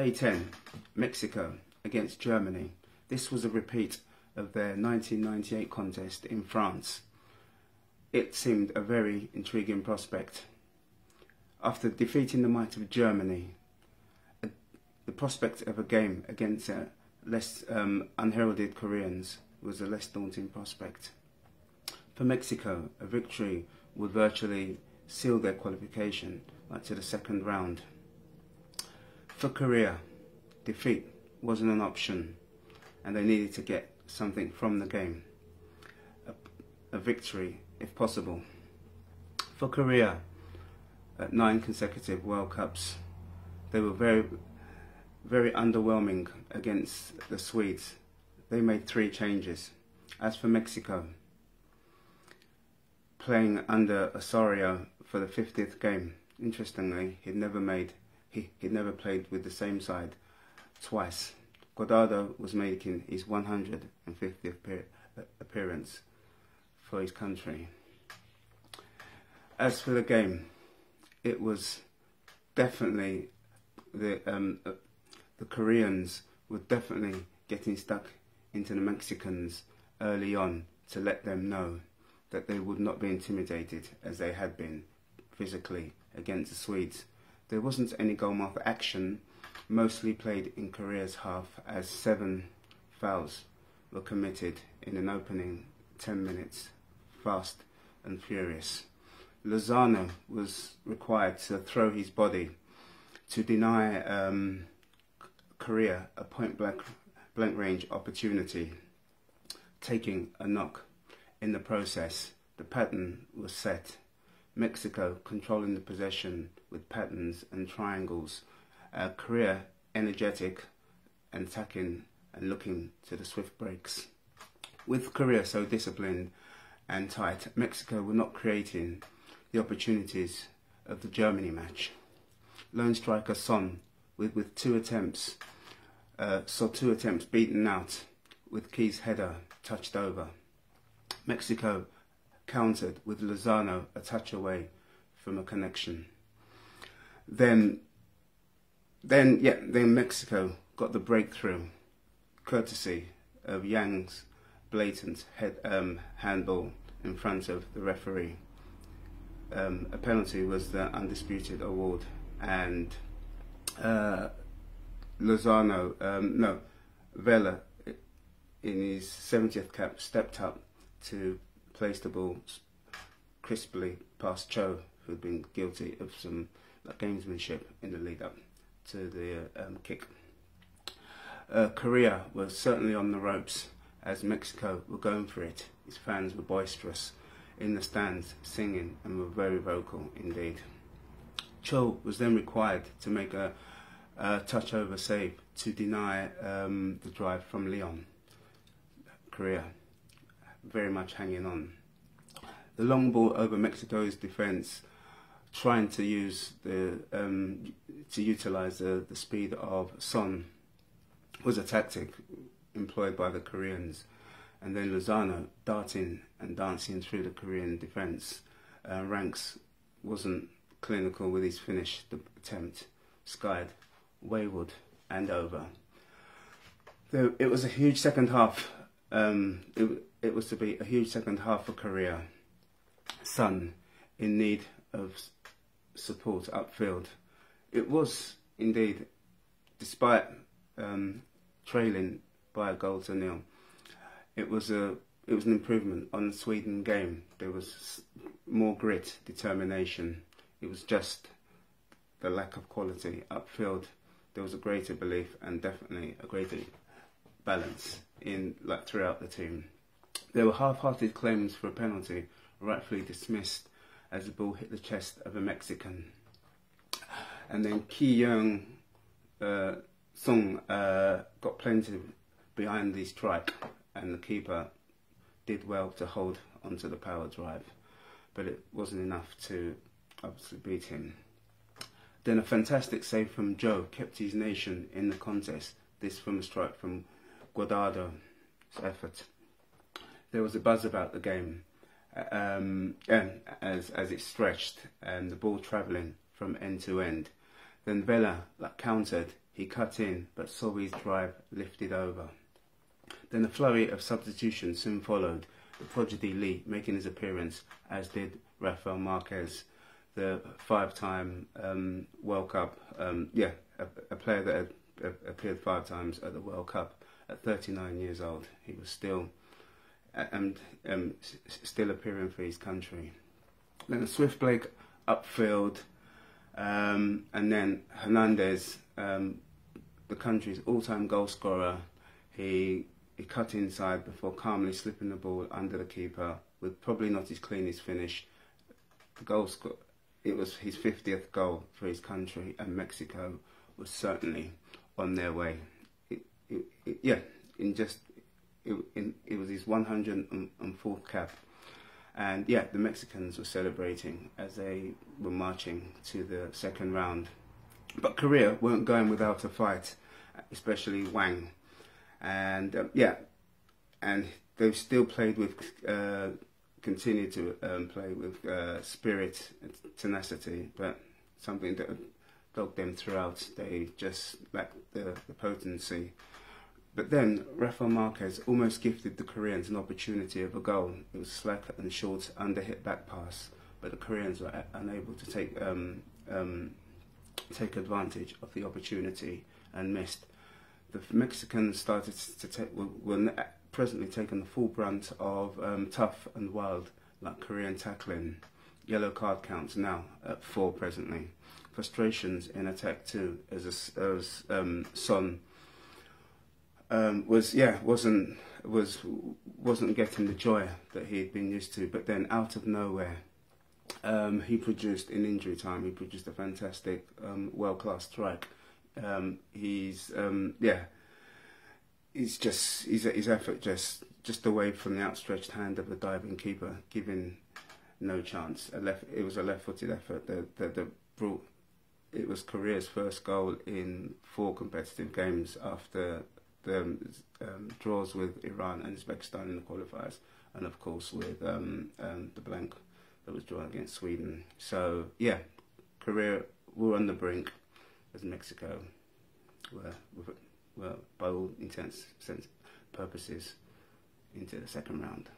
Day 10, Mexico against Germany. This was a repeat of their 1998 contest in France. It seemed a very intriguing prospect. After defeating the might of Germany, the prospect of a game against less unheralded Koreans was a less daunting prospect. For Mexico, a victory would virtually seal their qualification to the second round. For Korea, defeat wasn't an option, and they needed to get something from the game. A victory, if possible. For Korea, at 9 consecutive World Cups, they were very, very underwhelming against the Swedes. They made 3 changes. As for Mexico, playing under Osorio for the 50th game, interestingly, he'd never played with the same side twice. Guardado was making his 150th appearance for his country. As for the game, it was definitely the Koreans were definitely getting stuck into the Mexicans early on to let them know that they would not be intimidated as they had been physically against the Swedes. There wasn't any goalmouth action, mostly played in Korea's half, as 7 fouls were committed in an opening 10 minutes, fast and furious. Lozano was required to throw his body to deny Korea a point-blank range opportunity, taking a knock. In the process, the pattern was set. Mexico controlling the possession with patterns and triangles. Korea energetic and attacking and looking to the swift breaks. With Korea so disciplined and tight, Mexico were not creating the opportunities of the Germany match. Lone striker Son, with 2 attempts, saw 2 attempts beaten out, with Key's header touched over. Mexico countered with Lozano a touch away from a connection. Then Mexico got the breakthrough, courtesy of Yang's blatant handball in front of the referee. A penalty was the undisputed award, and Vela, in his 70th cap, stepped up to place the ball crisply past Cho, who had been guilty of some gamesmanship in the lead up to the kick. Korea was certainly on the ropes as Mexico were going for it. His fans were boisterous in the stands, singing, and were very vocal indeed. Cho was then required to make a touch-over save to deny the drive from Leon. Korea very much hanging on. The long ball over Mexico's defence, trying to use utilise the speed of Son, was a tactic employed by the Koreans, and then Lozano darting and dancing through the Korean defence ranks wasn't clinical with his finish. The attempt skied wayward and over. It was a huge second half. It was to be a huge second half for Korea. Son in need of support upfield. It was indeed, despite trailing by a 1-0, it was an improvement on the Sweden game. There was more grit, determination. It was just the lack of quality upfield. There was a greater belief and definitely a greater balance throughout the team. There were half-hearted claims for a penalty, rightfully dismissed as the ball hit the chest of a Mexican. And then Ki Young Sung got plenty behind the strike, and the keeper did well to hold onto the power drive, but it wasn't enough to obviously beat him. Then a fantastic save from Joe kept his nation in the contest, this from a strike from Guardado's effort. There was a buzz about the game, and as it stretched and the ball travelling from end to end. Then Vela countered. He cut in, but saw his drive lifted over. Then a flurry of substitutions soon followed, the prodigy Lee making his appearance, as did Rafael Marquez, the five-time World Cup, a player that had appeared 5 times at the World Cup. At 39 years old, he was still still appearing for his country. Then a swift break upfield, and then Hernandez, the country's all-time goal scorer, he cut inside before calmly slipping the ball under the keeper with probably not his cleanest finish. The goal score, it was his 50th goal for his country, and Mexico was certainly on their way. It was his 104th cap, and the Mexicans were celebrating as they were marching to the second round. But Korea weren't going without a fight, especially Wang, and and they've still played with, continued to play with spirit and tenacity, but something that dogged them throughout. They just lacked the potency. But then Rafael Marquez almost gifted the Koreans an opportunity of a goal. It was slack and short, under-hit back pass, but the Koreans were unable to take advantage of the opportunity and missed. The Mexicans started to were presently taking the full brunt of tough and wild, Korean tackling. Yellow card counts now at 4 presently. Frustrations in attack too, as Son wasn't getting the joy that he had been used to. But then out of nowhere, he produced in injury time. He produced a fantastic world-class strike. His effort just away from the outstretched hand of the diving keeper, giving no chance. It was a left-footed effort that brought. It was Korea's first goal in 4 competitive games after the draws with Iran and Uzbekistan in the qualifiers, and of course with the blank that was drawn against Sweden. So Korea were on the brink, as Mexico were by all intents and purposes into the second round.